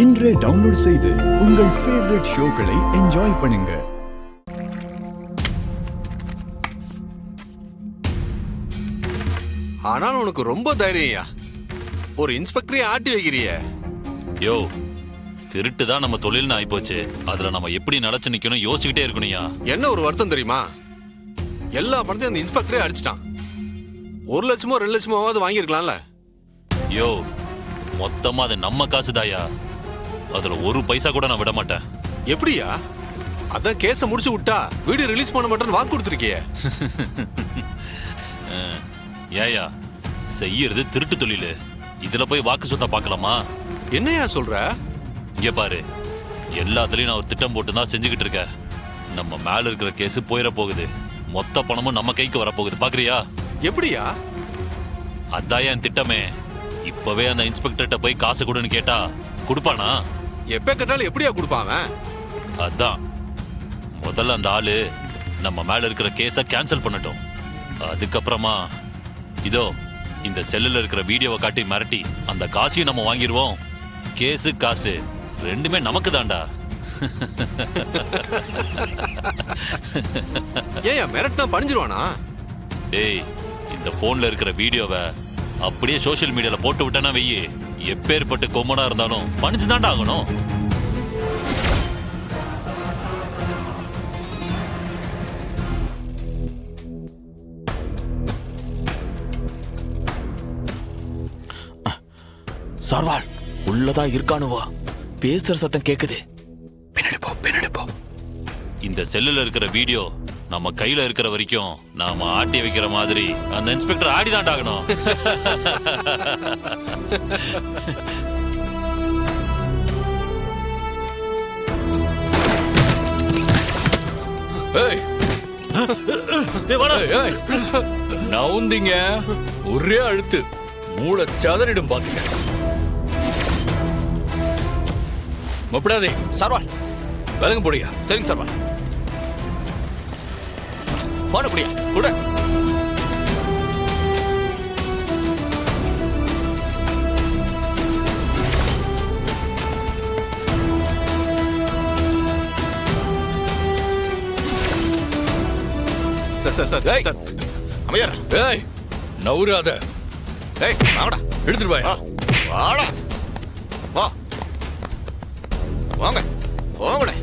இன்றே டவுன்லோட் செய்து உங்கள் ஃபேவரட் ஷோக்களை என்ஜாய் பண்ணுங்க. ஆனால் உனக்கு ரொம்ப தைரியம்யா. ஒரு இன்ஸ்பெக்டரை ஆட்டி வைக்கிறிய. யோ, திருட்டு தான் நம்ம தொழில்னு ஆயிப்போச்சு. அதுல நம்ம எப்படி நிலைச்சு நிக்கணும் யோசிச்சுக்கிட்டே இருக்கணும்யா. என்ன ஒரு வருத்தம் தெரியுமா? எல்லா பணத்தையும் அந்த இன்ஸ்பெக்டரே அடிச்சிட்டான். 1 லட்சமோ 2 லட்சமாவது வாங்கியிருக்கலாம்ல. யோ, மொத்தமா அது நம்ம காசுதாயா. அதுல ஒரு பைசா கூட நான் விட மாட்டேன். எப்படியா? அதான் கேஸ முடிச்சு விட்டா வீடியோ ரிலீஸ் பண்ண மாட்டேன்னு வாக்கு கொடுத்துருக்கிய. ஏயா, செய்யறது திருட்டு தொழிலு. இதுல போய் வாக்கு சொத்த பார்க்கலாமா? என்னையா சொல்ற? இங்க பாரு, எல்லாத்துலயும் நான் ஒரு திட்டம் போட்டு தான் செஞ்சுக்கிட்டு இருக்கேன். நம்ம மேல இருக்கிற கேஸ் போயிட போகுது. மொத்த பணமும் நம்ம கைக்கு வரப்போகுது. பாக்குறியா? எப்படியா? அதான் என் திட்டமே. இப்பவே அந்த இன்ஸ்பெக்டர்கிட்ட போய் காசு கொடுன்னு கேட்டா கொடுப்பானா? எப்ப கேட்டாலும் எப்படியா கொடுப்பான்? அதான் முதல்ல அந்த ஆளு நம்ம மேல இருக்கிற கேஸ கேன்சல் பண்ணட்டும். அதுக்கப்புறமா இதோ இந்த செல்லுல இருக்கிற வீடியோவை காட்டி மிரட்டி அந்த காசையும் நம்ம வாங்கிடுவோம். கேஸு காசு ரெண்டுமே நமக்கு தான்டா. ஏன் மிரட்டினா பணிஞ்சிருவானா? டேய், இந்த போன்ல இருக்கிற வீடியோவை அப்படியே சோசியல் மீடியால போட்டு விட்டனா வெய்யி, எப்பேற்பட்டு கொம்மனா இருந்தாலும் பணிஞ்சு தான்டா ஆகணும். சார்வால் உள்ளதான் இருக்கானுவா? பேசுற சத்தம் கேக்குது. பின்னாடி போ, பின்னாடி போ. இந்த செல்லுல இருக்கிற வீடியோ நம்ம கையில இருக்கிற வரைக்கும் நாம ஆட்டி வைக்கிற மாதிரி அந்த இன்ஸ்பெக்டர் ஆடிதான் ஆகணும். நவுந்தீங்க ஒரே அழுத்து மூளை சதறிடும் பாத்துங்க. மப்படாதே சார்வால் விலங்கு போடியா. சரிங்க சார்வால். போன புடியா கூட. சார் அமையார். ஏய், நவுறாத. ஏய், வாடா. எடுத்துட்டு போய். வாடா. வா. வாங்க. போங்கடா.